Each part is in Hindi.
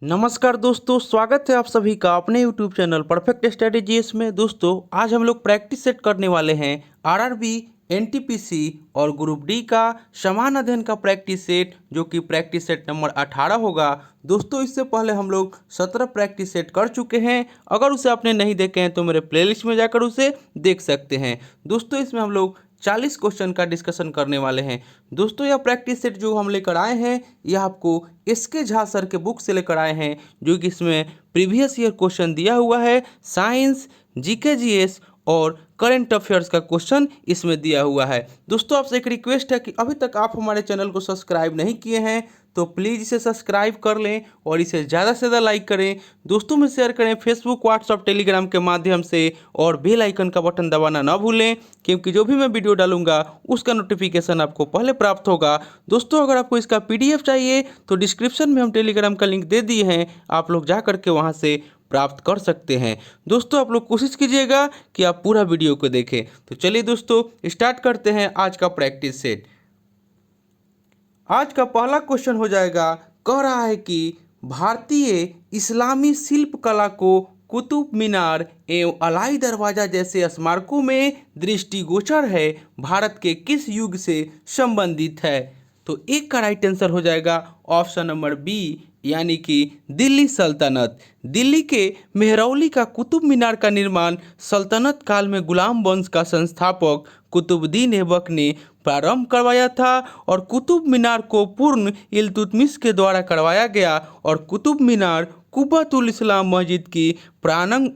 नमस्कार दोस्तों, स्वागत है आप सभी का अपने यूट्यूब चैनल परफेक्ट स्ट्रेटेजीज में। दोस्तों आज हम लोग प्रैक्टिस सेट करने वाले हैं आरआरबी, एनटीपीसी और ग्रुप डी का समान अध्ययन का प्रैक्टिस सेट, जो कि प्रैक्टिस सेट नंबर 18 होगा। दोस्तों इससे पहले हम लोग 17 प्रैक्टिस सेट कर चुके हैं। अगर उसे आपने नहीं देखे हैं तो मेरे प्लेलिस्ट में जाकर उसे देख सकते हैं। दोस्तों इसमें हम लोग 40 क्वेश्चन का डिस्कशन करने वाले हैं। दोस्तों यह प्रैक्टिस सेट जो हम लेकर आए हैं यह आपको एसके झा सर के बुक से लेकर आए हैं, जो कि इसमें प्रीवियस ईयर क्वेश्चन दिया हुआ है। साइंस, जीके, जीएस और करंट अफेयर्स का क्वेश्चन इसमें दिया हुआ है। दोस्तों आपसे एक रिक्वेस्ट है कि अभी तक आप हमारे चैनल को सब्सक्राइब नहीं किए हैं तो प्लीज़ इसे सब्सक्राइब कर लें और इसे ज़्यादा से ज़्यादा लाइक करें, दोस्तों में शेयर करें फेसबुक, व्हाट्सअप, टेलीग्राम के माध्यम से, और बेल आइकन का बटन दबाना ना भूलें, क्योंकि जो भी मैं वीडियो डालूंगा उसका नोटिफिकेशन आपको पहले प्राप्त होगा। दोस्तों अगर आपको इसका पीडीएफ चाहिए तो डिस्क्रिप्शन में हम टेलीग्राम का लिंक दे दिए हैं, आप लोग जा करके वहाँ से प्राप्त कर सकते हैं। दोस्तों आप लोग कोशिश कीजिएगा कि आप पूरा वीडियो को देखें। तो चलिए दोस्तों स्टार्ट करते हैं आज का प्रैक्टिस सेट। आज का पहला क्वेश्चन हो जाएगा, कह रहा है कि भारतीय इस्लामी शिल्प कला को कुतुब मीनार एवं अलाई दरवाजा जैसे स्मारकों में दृष्टिगोचर है, भारत के किस युग से संबंधित है? तो एक का राइट आंसर हो जाएगा ऑप्शन नंबर बी, यानी कि दिल्ली सल्तनत। दिल्ली के मेहरौली का कुतुब मीनार का निर्माण सल्तनत काल में गुलाम वंश का संस्थापक कुतुबुद्दीन ऐबक ने प्रारंभ करवाया था, और कुतुब मीनार को पूर्ण इल्तुतमिश के द्वारा करवाया गया, और कुतुब मीनार कुब्बत उल इस्लाम मस्जिद की प्रांगण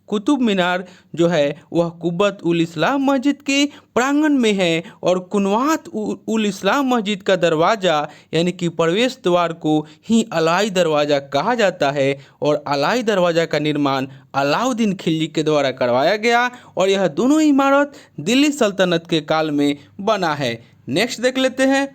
कुतुब मीनार जो है वह कुब्बत उल इस्लाम मस्जिद के प्रांगण में है, और कुनवात उल इस्लाम मस्जिद का दरवाज़ा यानी कि प्रवेश द्वार को ही अलाई दरवाज़ा कहा जाता है, और अलाई दरवाज़ा का निर्माण अलाउद्दीन खिलजी के द्वारा करवाया गया, और यह दोनों इमारत दिल्ली सल्तनत के काल में बना है। नेक्स्ट देख लेते हैं,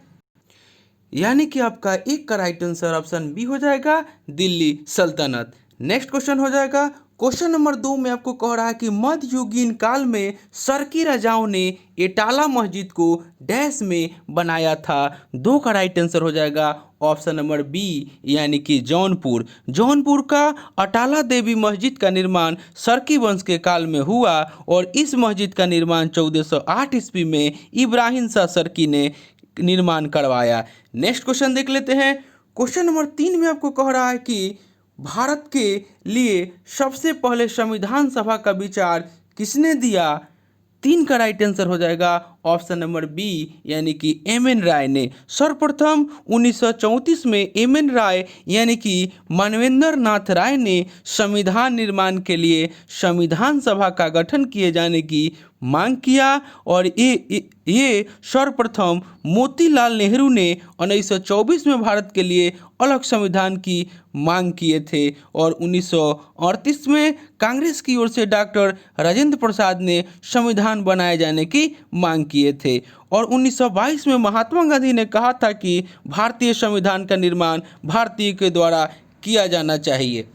यानी कि आपका एक का राइट आंसर ऑप्शन बी हो जाएगा, दिल्ली सल्तनत। नेक्स्ट क्वेश्चन हो जाएगा, क्वेश्चन नंबर 2 में आपको कह रहा है कि मध्ययुगीन काल में सर्की राजाओं ने एटाला मस्जिद को डैश में बनाया था। 2 का राइट आंसर हो जाएगा ऑप्शन नंबर बी, यानी कि जौनपुर। जौनपुर का अटाला देवी मस्जिद का निर्माण सर्की वंश के काल में हुआ, और इस मस्जिद का निर्माण 1408 ईस्वी में इब्राहिम शाह सर्की ने निर्माण करवाया। नेक्स्ट क्वेश्चन देख लेते हैं, क्वेश्चन नंबर 3 में आपको कह रहा है कि भारत के लिए सबसे पहले संविधान सभा का विचार किसने दिया? 3 का राइट आंसर हो जाएगा ऑप्शन नंबर बी, यानी कि एम.एन. राय ने। सर्वप्रथम 1934 में एम.एन. राय यानी कि मानवेंद्र नाथ राय ने संविधान निर्माण के लिए संविधान सभा का गठन किए जाने की मांग किया, और ये सर्वप्रथम मोतीलाल नेहरू ने 1924 में भारत के लिए अलग संविधान की मांग किए थे, और 1938 में कांग्रेस की ओर से डॉक्टर राजेंद्र प्रसाद ने संविधान बनाए जाने की मांग किए थे, और 1922 में महात्मा गांधी ने कहा था कि भारतीय संविधान का निर्माण भारतीय के द्वारा किया जाना चाहिए।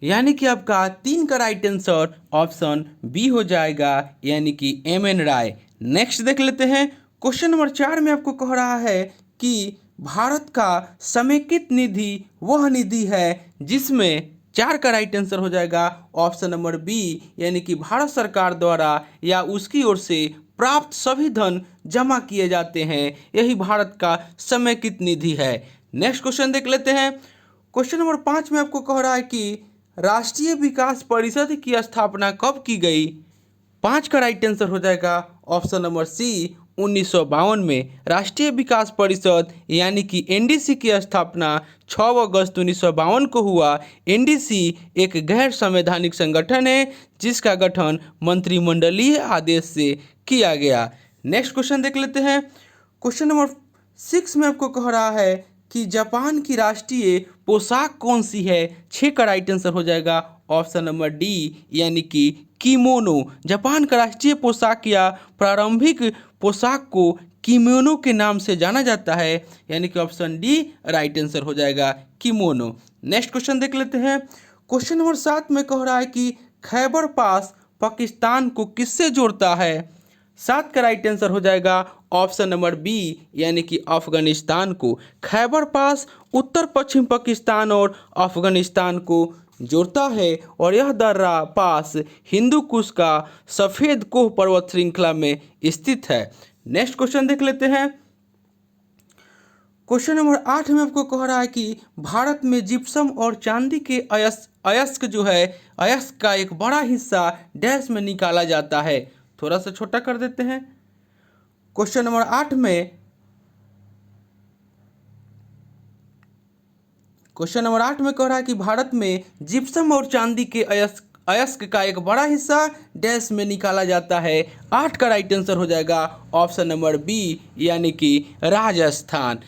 यानी कि आपका 3 का राइट आंसर ऑप्शन बी हो जाएगा, यानी कि एम.एन. राय। नेक्स्ट देख लेते हैं, क्वेश्चन नंबर 4 में आपको कह रहा है कि भारत का समेकित निधि वह निधि है जिसमें 4 का राइट आंसर हो जाएगा ऑप्शन नंबर बी, यानी कि भारत सरकार द्वारा या उसकी ओर से प्राप्त सभी धन जमा किए जाते हैं, यही भारत का समेकित निधि है। नेक्स्ट क्वेश्चन देख लेते हैं, क्वेश्चन नंबर 5 में आपको कह रहा है कि राष्ट्रीय विकास परिषद की स्थापना कब की गई? 5 का राइट आंसर हो जाएगा ऑप्शन नंबर सी, 1952 में। राष्ट्रीय विकास परिषद यानी कि एनडीसी की स्थापना 6 अगस्त 1952 को हुआ। एनडीसी एक गैर संवैधानिक संगठन है जिसका गठन मंत्रिमंडलीय आदेश से किया गया। नेक्स्ट क्वेश्चन देख लेते हैं, क्वेश्चन नंबर 6 में आपको कह रहा है कि जापान की राष्ट्रीय पोशाक कौन सी है? 6 का राइट आंसर हो जाएगा ऑप्शन नंबर डी, यानी कि किमोनो। जापान का राष्ट्रीय पोशाक या प्रारंभिक पोशाक को किमोनो के नाम से जाना जाता है, यानी कि ऑप्शन डी राइट आंसर हो जाएगा, किमोनो। नेक्स्ट क्वेश्चन देख लेते हैं, क्वेश्चन नंबर 7 में कह रहा है कि खैबर पास पाकिस्तान को किससे जोड़ता है? सात का राइट आंसर हो जाएगा ऑप्शन नंबर बी यानी कि अफगानिस्तान को। खैबर पास उत्तर पश्चिम पाकिस्तान और अफगानिस्तान को जोड़ता है और यह दर्रा पास हिंदू कुश का सफ़ेद कोह पर्वत श्रृंखला में स्थित है। नेक्स्ट क्वेश्चन देख लेते हैं। क्वेश्चन नंबर 8 में आपको कह रहा है कि भारत में जिप्सम और चांदी के अयस्क जो है, अयस्क का एक बड़ा हिस्सा डैश में निकाला जाता है। थोड़ा सा छोटा कर देते हैं। क्वेश्चन नंबर 8 में कह रहा है कि भारत में जिप्सम और चांदी के अयस्क का एक बड़ा हिस्सा डैश में निकाला जाता है। 8 का राइट आंसर हो जाएगा ऑप्शन नंबर बी यानी कि राजस्थान।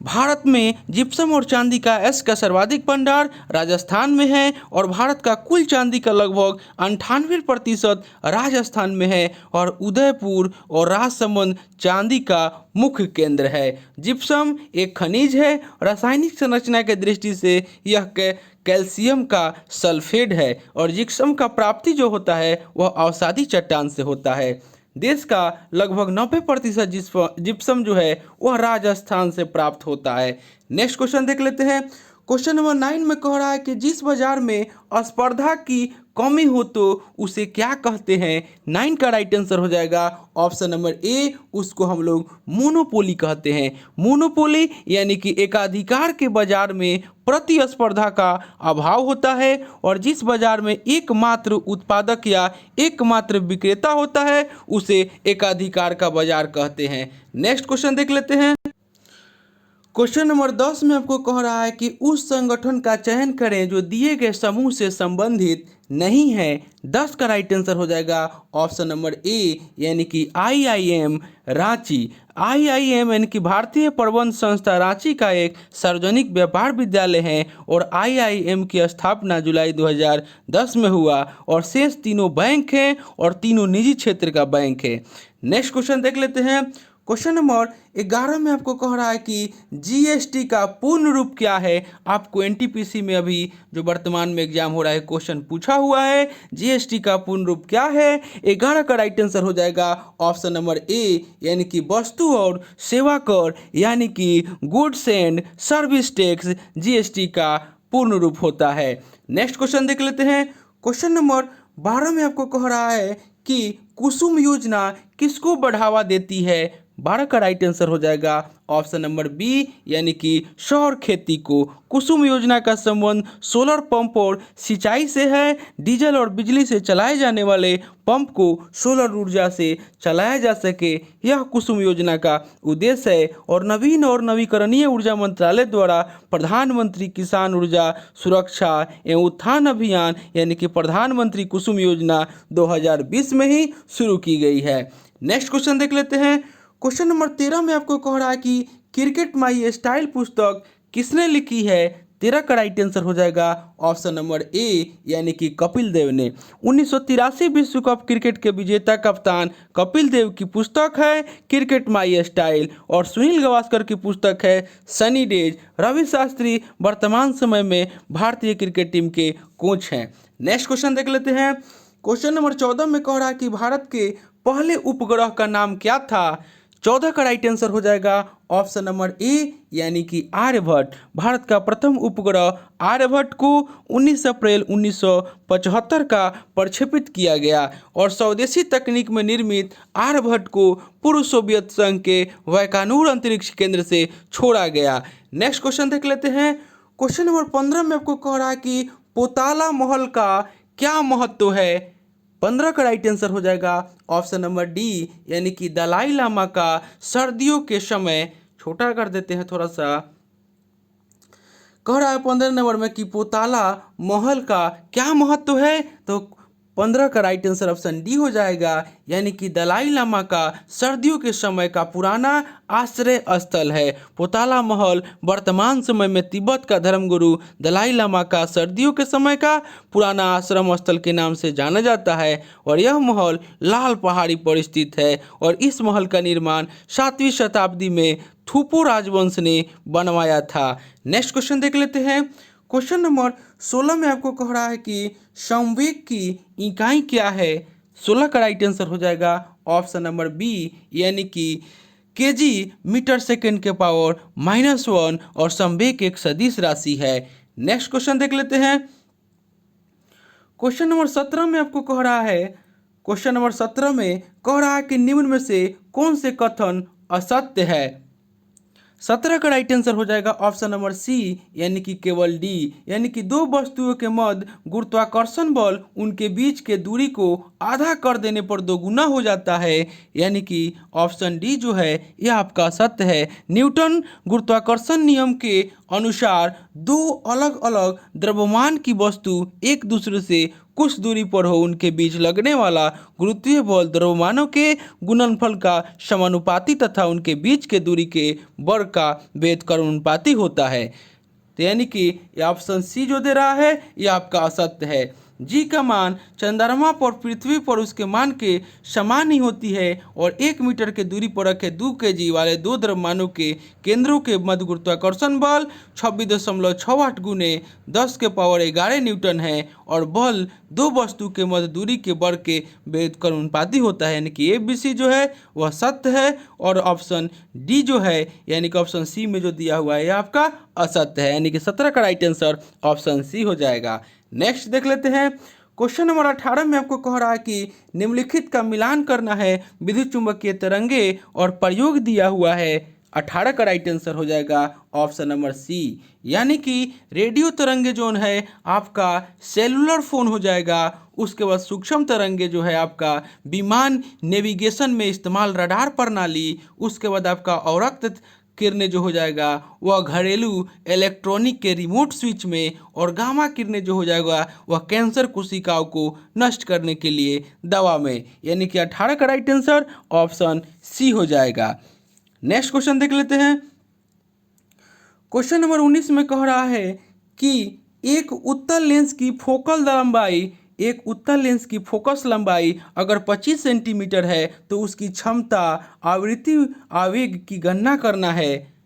भारत में जिप्सम और चांदी का अयस्क का सर्वाधिक भंडार राजस्थान में है और भारत का कुल चांदी का लगभग 98% राजस्थान में है और उदयपुर और राजसमंद चांदी का मुख्य केंद्र है। जिप्सम एक खनिज है। रासायनिक संरचना के दृष्टि से यह कैल्शियम का सल्फेट है और जिप्सम का प्राप्ति जो होता है वह अवसादी चट्टान से होता है। देश का लगभग 90% जिप्सम जो है वह राजस्थान से प्राप्त होता है। नेक्स्ट क्वेश्चन देख लेते हैं। क्वेश्चन नंबर 9 में कह रहा है कि जिस बाजार में स्पर्धा की कमी हो तो उसे क्या कहते हैं। 9 का राइट आंसर हो जाएगा ऑप्शन नंबर ए, उसको हम लोग मोनोपोली कहते हैं। मोनोपोली यानी कि एकाधिकार के बाजार में प्रतिस्पर्धा का अभाव होता है और जिस बाजार में एकमात्र उत्पादक या एकमात्र विक्रेता होता है उसे एकाधिकार का बाजार कहते हैं। नेक्स्ट क्वेश्चन देख लेते हैं। क्वेश्चन नंबर 10 में आपको कह रहा है कि उस संगठन का चयन करें जो दिए गए समूह से संबंधित नहीं है। 10 का राइट आंसर हो जाएगा ऑप्शन नंबर ए यानी कि IIM रांची। IIM यानी कि भारतीय प्रबंध संस्था रांची का एक सार्वजनिक व्यापार विद्यालय है और IIM की स्थापना जुलाई 2010 में हुआ और शेष तीनों बैंक हैं और तीनों निजी क्षेत्र का बैंक है। नेक्स्ट क्वेश्चन देख लेते हैं। क्वेश्चन नंबर 11 में आपको कह रहा है कि GST का पूर्ण रूप क्या है। आपको NTPC में अभी जो वर्तमान में एग्जाम हो रहा है क्वेश्चन पूछा हुआ है GST का पूर्ण रूप क्या है। 11 का राइट आंसर हो जाएगा ऑप्शन नंबर ए यानी कि वस्तु और सेवा कर यानी कि goods and service tax GST का पूर्ण रूप होता है। नेक्स्ट क्वेश्चन देख लेते हैं। क्वेश्चन नंबर 12 में आपको कह रहा है कि कुसुम योजना किसको बढ़ावा देती है। 12 का राइट आंसर हो जाएगा ऑप्शन नंबर बी यानी कि सौर खेती को। कुसुम योजना का संबंध सोलर पंप और सिंचाई से है। डीजल और बिजली से चलाए जाने वाले पंप को सोलर ऊर्जा से चलाया जा सके, यह कुसुम योजना का उद्देश्य है और नवीन और नवीकरणीय ऊर्जा मंत्रालय द्वारा प्रधानमंत्री किसान ऊर्जा सुरक्षा एवं उत्थान अभियान यानी कि प्रधानमंत्री कुसुम योजना 2020 में ही शुरू की गई है। नेक्स्ट क्वेश्चन देख लेते हैं। क्वेश्चन नंबर 13 में आपको कह रहा है कि क्रिकेट माई स्टाइल पुस्तक किसने लिखी है। 13 का राइट आंसर हो जाएगा ऑप्शन नंबर ए यानी कि कपिल देव ने। 1983 विश्व कप क्रिकेट के विजेता कप्तान कपिल देव की पुस्तक है क्रिकेट माई स्टाइल और सुनील गावस्कर की पुस्तक है सनी डेज। रवि शास्त्री वर्तमान समय में भारतीय क्रिकेट टीम के कोच हैं। नेक्स्ट क्वेश्चन देख लेते हैं। क्वेश्चन नंबर 14 में कह रहा है कि भारत के पहले उपग्रह का नाम क्या था। 14 का राइट आंसर हो जाएगा ऑप्शन नंबर ए यानी कि आर्यभट्ट। भारत का प्रथम उपग्रह आर्यभट्ट को 19 अप्रैल 1975 का प्रक्षेपित किया गया और स्वदेशी तकनीक में निर्मित आर्यभट्ट को पूर्व सोवियत संघ के वैकानूर अंतरिक्ष केंद्र से छोड़ा गया। नेक्स्ट क्वेश्चन देख लेते हैं। क्वेश्चन नंबर 15 में आपको कह रहा है कि पोताला महल का क्या महत्व है। 15 का राइट आंसर हो जाएगा ऑप्शन नंबर डी यानी कि दलाई लामा का सर्दियों के समय, छोटा कर देते हैं थोड़ा सा, कह रहा है 15 नंबर में कि पोताला महल का क्या महत्व है। तो 15 का राइट आंसर ऑप्शन डी हो जाएगा यानी कि दलाई लामा का सर्दियों के समय का पुराना आश्रय स्थल है। पोताला महल वर्तमान समय में तिब्बत का धर्मगुरु दलाई लामा का सर्दियों के समय का पुराना आश्रम स्थल के नाम से जाना जाता है और यह महल लाल पहाड़ी पर स्थित है और इस महल का निर्माण 7वीं शताब्दी में थूपू राजवंश ने बनवाया था। नेक्स्ट क्वेश्चन देख लेते हैं। क्वेश्चन नंबर 16 में आपको कह रहा है कि संवेग की इकाई क्या है। 16 का राइट आंसर हो जाएगा ऑप्शन नंबर बी यानी कि केजी मीटर सेकेंड के पावर -1 और संवेग एक सदिश राशि है। नेक्स्ट क्वेश्चन देख लेते हैं। क्वेश्चन नंबर 17 में आपको कह रहा है, क्वेश्चन नंबर 17 में कह रहा है कि निम्न में से कौन से कथन असत्य है। 17 का राइट आंसर हो जाएगा ऑप्शन नंबर सी यानी कि केवल डी, यानी कि दो वस्तुओं के मध्य गुरुत्वाकर्षण बल उनके बीच के दूरी को आधा कर देने पर दोगुना हो जाता है, यानी कि ऑप्शन डी जो है यह आपका सत्य है। न्यूटन गुरुत्वाकर्षण नियम के अनुसार दो अलग अलग द्रव्यमान की वस्तु एक दूसरे से कुछ दूरी पर हो उनके बीच लगने वाला गुरुत्वीय बल द्रव्यमानों के गुणनफल का समानुपाती तथा उनके बीच के दूरी के वर्ग का व्युत्क्रमानुपाती होता है। तो यानी कि ये ऑप्शन सी जो दे रहा है यह आपका असत्य है। जी का मान चंद्रमा पर पृथ्वी पर उसके मान के समान ही होती है और 1 मीटर के दूरी पर रखे 2 kg वाले दो द्रव्यमानों के केंद्रों के मध्य गुरुत्वाकर्षण बल 26.68 गुने 10 के पावर 11 न्यूटन है और बल दो वस्तु के मध्य दूरी के वर्ग के व्युत्क्रमानुपाती होता है, यानी कि ABC जो है वह सत्य है और ऑप्शन डी जो है यानी कि ऑप्शन सी में जो दिया हुआ है यह आपका असत्य है, यानी कि 17 का राइट आंसर ऑप्शन सी हो जाएगा। नेक्स्ट देख लेते हैं। क्वेश्चन नंबर 18 में आपको कह रहा है कि निम्नलिखित का मिलान करना है विद्युत चुंबकीय तरंगे और प्रयोग दिया हुआ है। 18 का राइट आंसर हो जाएगा ऑप्शन नंबर सी, यानी कि रेडियो तरंगे जो है आपका सेलुलर फोन हो जाएगा। उसके बाद सूक्ष्म तरंगे जो है आपका विमान नेविगेशन में इस्तेमाल रडार प्रणाली। उसके बाद आपका अवरक्त किरणें जो हो जाएगा वह घरेलू इलेक्ट्रॉनिक के रिमोट स्विच में, और गामा किरणें जो हो जाएगा वह कैंसर कोशिकाओं को नष्ट करने के लिए दवा में, यानी कि 18 का राइट आंसर ऑप्शन सी हो जाएगा। नेक्स्ट क्वेश्चन देख लेते हैं। क्वेश्चन नंबर 19 में कह रहा है कि एक उत्तल लेंस की फोकस लंबाई अगर 25 सेंटीमीटर है तो उसकी क्षमता आवृत्ति आवेग की गणना करना है।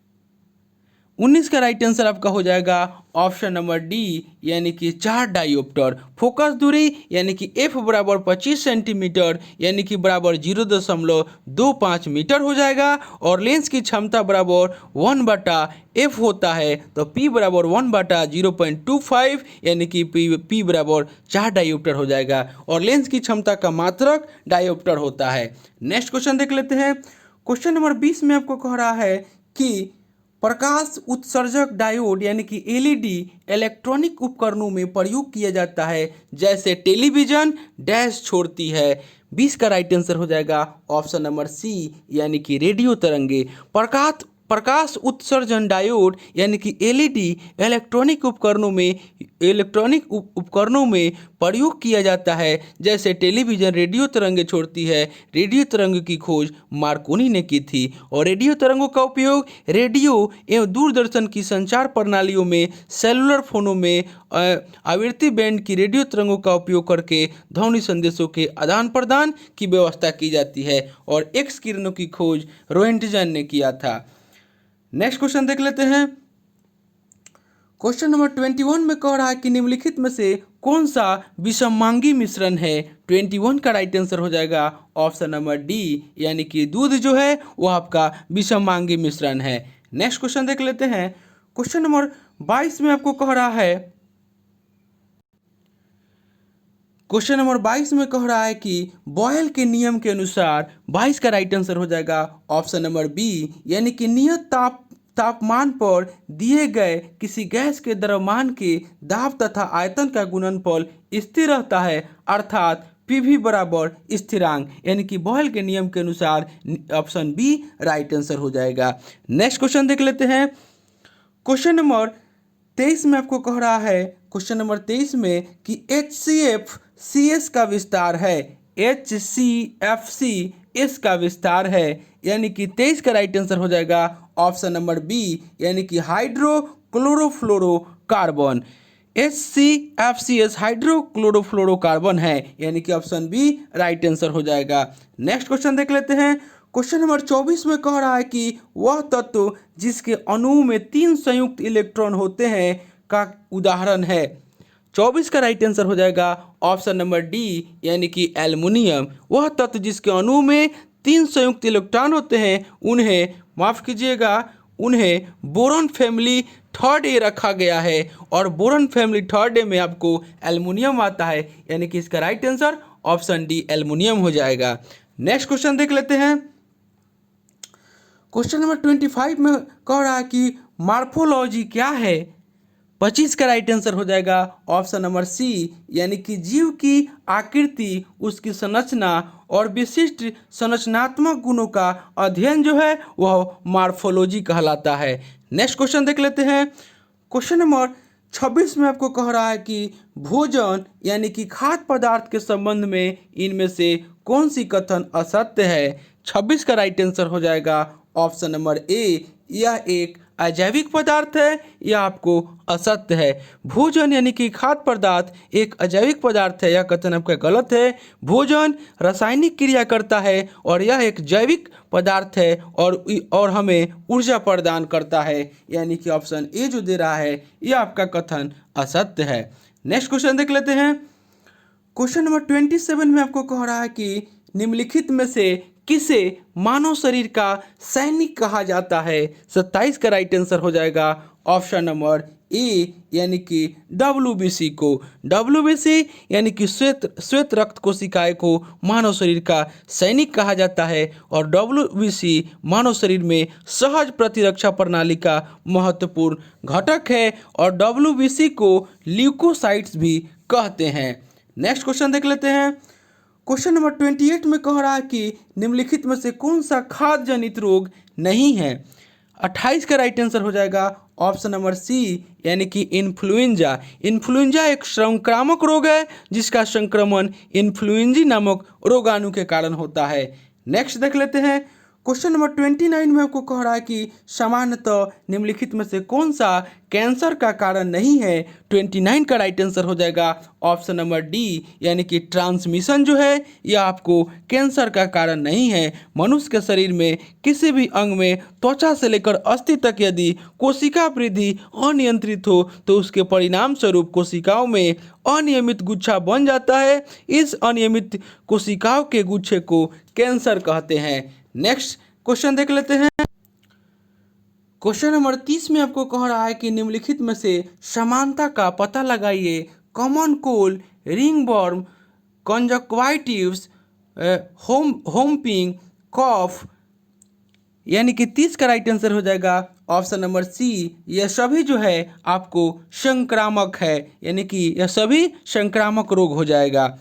19 का राइट आंसर आपका हो जाएगा ऑप्शन नंबर डी यानी कि 4 डायोप्टर। फोकस दूरी यानी कि एफ बराबर 25 सेंटीमीटर यानी कि बराबर 0.25 मीटर हो जाएगा, और लेंस की क्षमता बराबर 1/f होता है, तो p बराबर 1/0.25 यानी कि p बराबर 4 डायोप्टर हो जाएगा, और लेंस की क्षमता का मात्रक डायोप्टर होता है। नेक्स्ट क्वेश्चन देख लेते हैं। क्वेश्चन नंबर 20 में आपको कह रहा है कि प्रकाश उत्सर्जक डायोड यानी कि एलईडी इलेक्ट्रॉनिक उपकरणों में प्रयोग किया जाता है जैसे टेलीविजन डैश छोड़ती है। 20 का राइट आंसर हो जाएगा ऑप्शन नंबर सी यानी कि रेडियो तरंगे। प्रकाश उत्सर्जन डायोड यानी कि एलईडी इलेक्ट्रॉनिक उपकरणों में प्रयोग किया जाता है जैसे टेलीविजन रेडियो तरंगे छोड़ती है। रेडियो तरंग की खोज मार्कोनी ने की थी, और रेडियो तरंगों का उपयोग रेडियो एवं दूरदर्शन की संचार प्रणालियों में, सेलुलर फोनों में आवृत्ति बैंड की रेडियो तरंगों का उपयोग करके ध्वनि संदेशों के आदान प्रदान की व्यवस्था की जाती है, और एक्स किरणों की खोज रोएंटजन ने किया था। नेक्स्ट क्वेश्चन देख लेते हैं। क्वेश्चन नंबर 21 में कह रहा है कि निम्नलिखित में से कौन सा विषमांगी मिश्रण है। 21 का राइट आंसर हो जाएगा ऑप्शन नंबर डी यानी कि दूध जो है वो आपका विषमांगी मिश्रण है। नेक्स्ट क्वेश्चन देख लेते हैं। क्वेश्चन नंबर 22 में आपको कह रहा है, क्वेश्चन नंबर 22 में कह रहा है कि बॉयल के नियम के अनुसार 22 का राइट आंसर हो जाएगा ऑप्शन नंबर बी यानी कि नियत तापमान पर दिए गए किसी गैस के द्रव्यमान के दाब तथा आयतन का गुणनफल स्थिर रहता है, अर्थात पीवी बराबर स्थिरांक, यानी कि बॉयल के नियम के अनुसार ऑप्शन बी राइट आंसर हो जाएगा। नेक्स्ट क्वेश्चन देख लेते हैं। क्वेश्चन नंबर 23 में आपको कह रहा है, क्वेश्चन नंबर 23 में कि HCFCS का विस्तार है। HCFCS का विस्तार है, यानी कि 23 का राइट आंसर हो जाएगा ऑप्शन नंबर बी यानी कि हाइड्रोक्लोरोफ्लोरोकार्बन। HCFCS हाइड्रोक्लोरोफ्लोरोकार्बन है, यानी कि ऑप्शन बी राइट आंसर हो जाएगा। नेक्स्ट क्वेश्चन देख लेते हैं। क्वेश्चन नंबर 24 में कह रहा है कि वह तत्व जिसके अणु में 3 संयुक्त इलेक्ट्रॉन होते हैं का उदाहरण है। 24 का राइट आंसर हो जाएगा ऑप्शन नंबर डी, यानी कि एल्युमिनियम। वह तत्व जिसके अणु में 3 संयुक्त इलेक्ट्रॉन होते हैं उन्हें, माफ कीजिएगा, उन्हें बोरॉन फैमिली थर्ड ए रखा गया है, और बोरॉन फैमिली थर्ड ए में आपको एल्युमिनियम आता है, यानी कि इसका right answer option D aluminium हो जाएगा। नेक्स्ट क्वेश्चन देख लेते हैं। क्वेश्चन नंबर 25 में कह रहा है कि मॉर्फोलॉजी क्या है। 25 का राइट आंसर हो जाएगा ऑप्शन नंबर सी, यानी कि जीव की आकृति, उसकी संरचना और विशिष्ट संरचनात्मक गुणों का अध्ययन जो है वह मॉर्फोलॉजी कहलाता है। नेक्स्ट क्वेश्चन देख लेते हैं। क्वेश्चन नंबर 26 में आपको कह रहा है कि भोजन यानी कि खाद्य पदार्थ के संबंध में इनमें से कौन सी कथन असत्य है। 26 का राइट आंसर हो जाएगा ऑप्शन नंबर ए, यह एक अजैविक पदार्थ है, यह आपको असत्य है। भोजन यानी कि खाद्य पदार्थ एक अजैविक पदार्थ है, यह कथन आपका गलत है। भोजन रासायनिक क्रिया करता है और यह एक जैविक पदार्थ है और हमें ऊर्जा प्रदान करता है, यानी कि ऑप्शन ए जो दे रहा है यह आपका कथन असत्य है। नेक्स्ट क्वेश्चन देख लेते हैं। क्वेश्चन नंबर 27 में आपको कह रहा है कि निम्नलिखित में से किसे मानव शरीर का सैनिक कहा जाता है। 27 का राइट आंसर हो जाएगा ऑप्शन नंबर ए, यानी कि WBC को। WBC यानी कि श्वेत रक्त कोशिकाएं को मानव शरीर का सैनिक कहा जाता है, और WBC मानव शरीर में सहज प्रतिरक्षा प्रणाली का महत्वपूर्ण घटक है, और WBC को ल्यूकोसाइट्स भी कहते हैं। नेक्स्ट क्वेश्चन देख लेते हैं। क्वेश्चन नंबर 28 में कह रहा है कि निम्नलिखित में से कौन सा खाद्य जनित रोग नहीं है। 28 का राइट आंसर हो जाएगा ऑप्शन नंबर सी, यानी कि इन्फ्लुएंजा। इन्फ्लुएंजा एक संक्रामक रोग है जिसका संक्रमण इन्फ्लुएंजा नामक रोगाणु के कारण होता है। नेक्स्ट देख लेते हैं। क्वेश्चन नंबर 29 में आपको कह रहा है कि सामान्यतः निम्नलिखित में से कौन सा कैंसर का कारण नहीं है। 29 का राइट आंसर हो जाएगा ऑप्शन नंबर डी, यानी कि ट्रांसमिशन जो है यह आपको कैंसर का कारण नहीं है। मनुष्य के शरीर में किसी भी अंग में त्वचा से लेकर अस्थि तक यदि कोशिका वृद्धि अनियंत्रित हो तो उसके परिणाम स्वरूप कोशिकाओं में अनियमित गुच्छा बन जाता है। इस अनियमित कोशिकाओं के गुच्छे को कैंसर कहते हैं। नेक्स्ट क्वेश्चन देख लेते हैं। क्वेश्चन नंबर 30 में आपको कह रहा है कि निम्नलिखित में से समानता का पता लगाइए। कॉमन कोल्ड, रिंगवर्म, कंजक्टिवाइटिस, होम्पिंग कॉफ, यानी कि 30 का राइट आंसर हो जाएगा ऑप्शन नंबर सी, यह सभी जो है आपको संक्रामक है, यानी कि यह सभी संक्रामक रोग हो जाएगा।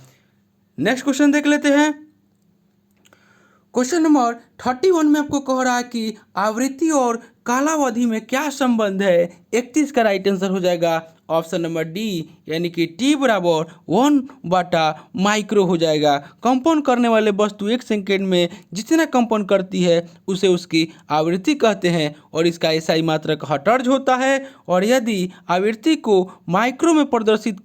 नेक्स्ट क्वेश्चन देख लेते हैं। क्वेश्चन नंबर 31 में आपको कह रहा है कि आवृत्ति और कालावधि में क्या संबंध है। 31 का राइट आंसर हो जाएगा ऑप्शन नंबर डी, यानी कि T बराबर 1/माइक्रो हो जाएगा। कंपन करने वाले वस्तु 1 सेकेंड में जितना कंपन करती है उसे उसकी आवृत्ति कहते हैं, और इसका SI मात्रक हर्ट्ज होता है। और यदि आवृत्ति को माइक्रो में प्रदर्शित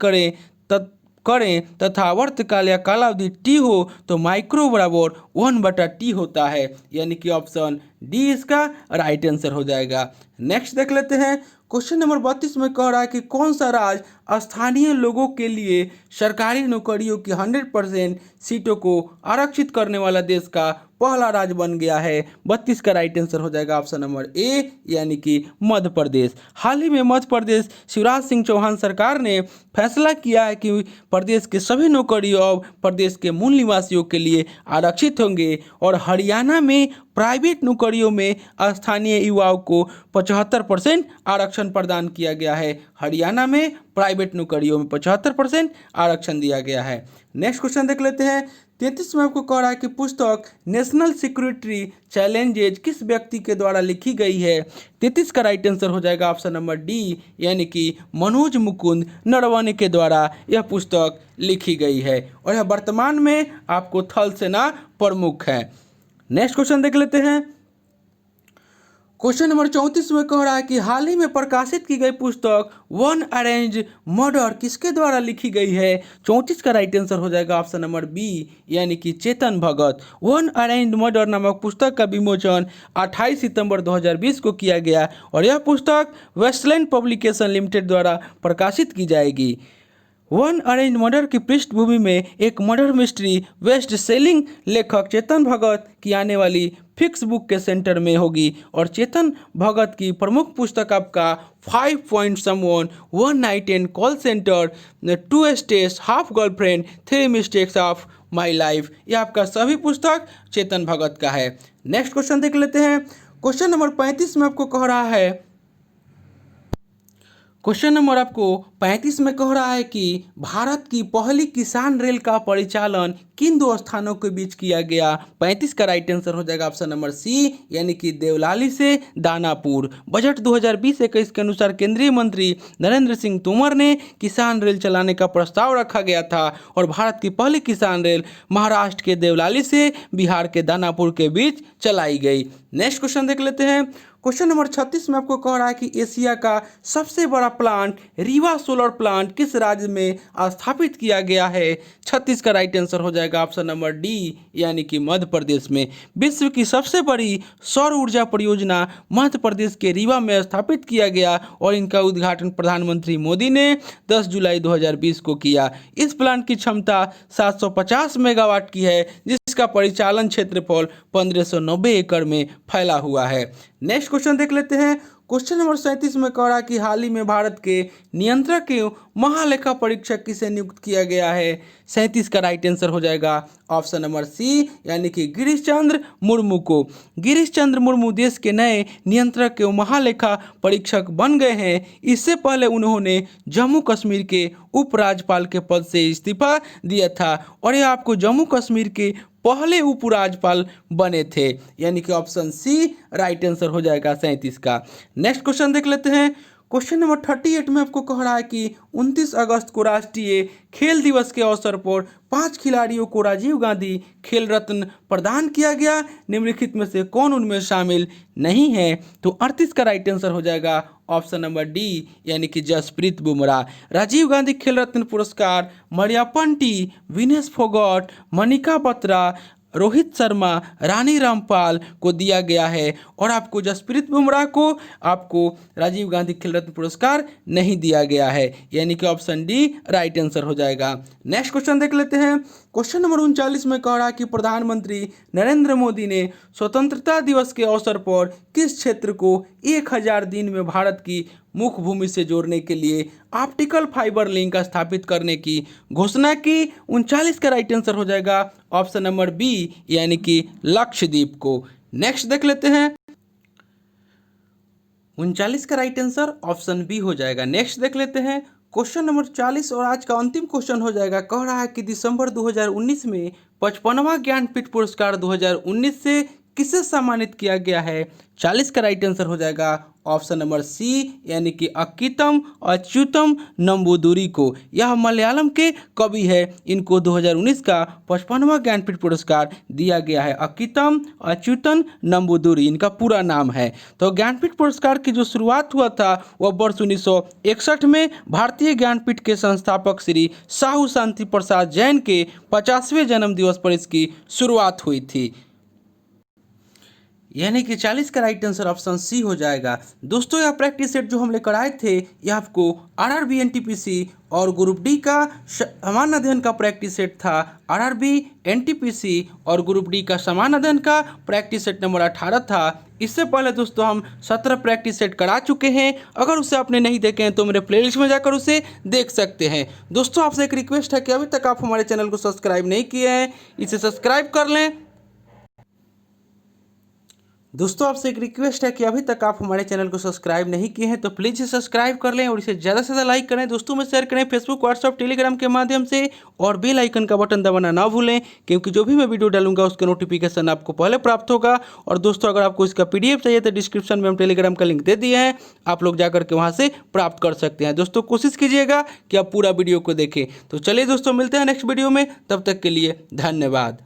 करें तथा आवर्तकाल या कालावधि T हो तो माइक्रो बराबर 1/T होता है, यानी कि ऑप्शन डी इसका राइट आंसर हो जाएगा। नेक्स्ट देख लेते हैं। क्वेश्चन नंबर 32 में कह रहा है कि कौन सा राज्य स्थानीय लोगों के लिए सरकारी नौकरियों की 100% सीटों को आरक्षित करने वाला देश का पहला राज्य बन गया है। 32 का राइट आंसर हो जाएगा ऑप्शन नंबर ए, यानी कि मध्य प्रदेश। हाल ही में मध्य प्रदेश शिवराज सिंह चौहान सरकार ने फैसला किया है कि प्रदेश के सभी नौकरियों अब प्रदेश के मूल निवासियों के लिए आरक्षित होंगे, और हरियाणा में प्राइवेट नौकरियों में स्थानीय युवाओं को 75% आरक्षण प्रदान किया गया है। हरियाणा में प्राइवेट नौकरियों में 75% आरक्षण दिया गया है। नेक्स्ट क्वेश्चन देख लेते हैं। 33 में आपको कह रहा है कि पुस्तक नेशनल सिक्योरिटी चैलेंजेज किस व्यक्ति के द्वारा लिखी गई है। 33 का राइट आंसर हो जाएगा ऑप्शन नंबर डी, यानी कि मनोज मुकुंद नरवणे के द्वारा यह पुस्तक लिखी गई है, और यह वर्तमान में आपको थल सेना प्रमुख है। नेक्स्ट क्वेश्चन देख लेते हैं। क्वेश्चन नंबर 34 में कह रहा है कि हाल ही में प्रकाशित की गई पुस्तक वन अरेंज मर्डर किसके द्वारा लिखी गई है। 34 का राइट आंसर हो जाएगा ऑप्शन नंबर बी, यानी कि Chetan Bhagat. One arrange murder नामक पुस्तक का विमोचन 28 सितंबर 2020 को किया गया, और यह पुस्तक वेस्टलैंड पब्लिकेशन लिमिटेड द्वारा प्रकाशित की जाएगी। वन अरेंज मर्डर की पृष्ठभूमि में एक मर्डर मिस्ट्री बेस्ट सेलिंग लेखक चेतन भगत की आने वाली फिक्स बुक के सेंटर में होगी। और चेतन भगत की प्रमुख पुस्तक आपका 5 point someone, one night and call centre, 2 states, half girlfriend, 3 mistakes of my life, ये आपका सभी पुस्तक चेतन भगत का है। नेक्स्ट क्वेश्चन देख लेते हैं। क्वेश्चन नंबर 35 में आपको कह रहा है, क्वेश्चन नंबर आपको 35 में कह रहा है कि भारत की पहली किसान रेल का परिचालन किन दो स्थानों के बीच किया गया। 35 का राइट आंसर हो जाएगा ऑप्शन नंबर सी, यानी कि देवलाली से दानापुर। बजट 2020-21 के अनुसार केंद्रीय मंत्री नरेंद्र सिंह तोमर ने किसान रेल चलाने का प्रस्ताव रखा गया था और भारत की पहली किसान रेल महाराष्ट्र के देवलाली से बिहार के दानापुर के बीच चलाई गई। नेक्स्ट क्वेश्चन देख लेते हैं। क्वेश्चन नंबर 36 में आपको कह रहा है कि एशिया का सबसे बड़ा प्लांट रीवा सोलर प्लांट किस राज्य में स्थापित किया गया है। 36 का राइट आंसर हो जाएगा ऑप्शन नंबर डी, यानी कि मध्य प्रदेश में। विश्व की सबसे बड़ी सौर ऊर्जा परियोजना मध्य प्रदेश के रीवा में स्थापित किया गया और इनका उद्घाटन प्रधानमंत्री मोदी ने 10 जुलाई 2020 को किया। इस प्लांट की क्षमता 750 मेगावाट की है, जिसका परिचालन क्षेत्रफल 1590 एकड़ में फैला हुआ है। नेक्स्ट क्वेश्चन देख लेते हैं। क्वेश्चन नंबर 37 में कह रहा कि हाल ही में भारत के नियंत्रक एवं महालेखा परीक्षक किसे नियुक्त किया गया है। 37 का राइट आंसर हो जाएगा ऑप्शन नंबर सी, यानी कि गिरीश चंद्र मुर्मू को। गिरीश चंद्र मुर्मू देश के नए नियंत्रक एवं महालेखा परीक्षक बन गए हैं। इससे पहले उन्होंने जम्मू कश्मीर के उपराज्यपाल के पद से इस्तीफा दिया था और यह आपको जम्मू कश्मीर के पहले उपराज्यपाल बने थे, यानी कि ऑप्शन सी राइट आंसर हो जाएगा 37 का। नेक्स्ट क्वेश्चन देख लेते हैं। क्वेश्चन नंबर 38 में आपको कह रहा है कि 29 अगस्त को राष्ट्रीय खेल दिवस के अवसर पर 5 खिलाड़ियों को राजीव गांधी खेल रत्न प्रदान किया गया। निम्नलिखित में से कौन उनमें शामिल नहीं है। तो 38 का राइट आंसर हो जाएगा ऑप्शन नंबर डी, यानी कि जसप्रीत बुमराह। राजीव गांधी खेल रत्न पुरस्कार मरियाप्पन टी, विनेश फोगाट, मनिका बत्रा, रोहित शर्मा, रानी रामपाल को दिया गया है और आपको जसप्रीत बुमराह को आपको राजीव गांधी खेल रत्न पुरस्कार नहीं दिया गया है, यानी कि ऑप्शन डी राइट आंसर हो जाएगा। नेक्स्ट क्वेश्चन देख लेते हैं। क्वेश्चन नंबर 39 में कह रहा कि प्रधानमंत्री नरेंद्र मोदी ने स्वतंत्रता दिवस के अवसर पर किस क्षेत्र को 1000 दिन में भारत की मुख्य भूमि से जोड़ने के लिए ऑप्टिकल फाइबर लिंक स्थापित करने की घोषणा की। 39 का राइट आंसर हो जाएगा ऑप्शन नंबर बी, यानी कि लक्षद्वीप को। नेक्स्ट देख लेते हैं। 39 का राइट आंसर ऑप्शन बी हो जाएगा। नेक्स्ट देख लेते हैं। क्वेश्चन नंबर 40 और आज का अंतिम क्वेश्चन हो जाएगा। कह रहा है कि दिसंबर 2019 में 55वां ज्ञानपीठ पुरस्कार 2019 से किसे सम्मानित किया गया है। 40 का राइट आंसर हो जाएगा ऑप्शन नंबर सी, यानी कि अक्कीतम अच्युतम नंबूदुरी को। यह मलयालम के कवि है। इनको 2019 का 55वां ज्ञानपीठ पुरस्कार दिया गया है। अक्कीतम अच्युतन नंबूदुरी इनका पूरा नाम है। तो ज्ञानपीठ पुरस्कार की जो शुरुआत हुआ था वह वर्ष 1961 में भारतीय ज्ञानपीठ के संस्थापक श्री साहू शांति प्रसाद जैन के 50वें जन्म दिवस पर इसकी शुरुआत हुई थी, यानी कि 40 का राइट आंसर ऑप्शन सी हो जाएगा। दोस्तों यह प्रैक्टिस सेट जो हम लेकर आए थे यह आपको आरआरबी एनटीपीसी और ग्रुप डी का सामान्य अध्ययन का प्रैक्टिस सेट था। आरआरबी एनटीपीसी और ग्रुप डी का सामान्य अध्ययन का प्रैक्टिस सेट नंबर 18 था। इससे पहले दोस्तों हम 17 प्रैक्टिस सेट करा चुके हैं। अगर उसे आपने नहीं देखे हैं तो मेरे प्लेलिस्ट में जाकर उसे देख सकते हैं। दोस्तों आपसे एक रिक्वेस्ट है कि अभी तक आप हमारे चैनल को सब्सक्राइब नहीं किए हैं, इसे सब्सक्राइब कर लें। दोस्तों आपसे एक रिक्वेस्ट है कि अभी तक आप हमारे चैनल को सब्सक्राइब नहीं किए हैं तो प्लीज़ इसे सब्सक्राइब कर लें और इसे ज़्यादा से ज़्यादा लाइक करें, दोस्तों में शेयर करें फेसबुक, व्हाट्सएप, टेलीग्राम के माध्यम से, और बेल आइकन का बटन दबाना ना भूलें, क्योंकि जो भी मैं वीडियो डालूंगा उसका नोटिफिकेशन आपको पहले प्राप्त होगा। और दोस्तों अगर आपको इसका PDF चाहिए तो डिस्क्रिप्शन में हम टेलीग्राम का लिंक दे दिए हैं, आप लोग जाकर के वहाँ से प्राप्त कर सकते हैं। दोस्तों कोशिश कीजिएगा कि आप पूरा वीडियो को देखें। तो चलिए दोस्तों मिलते हैं नेक्स्ट वीडियो में, तब तक के लिए धन्यवाद।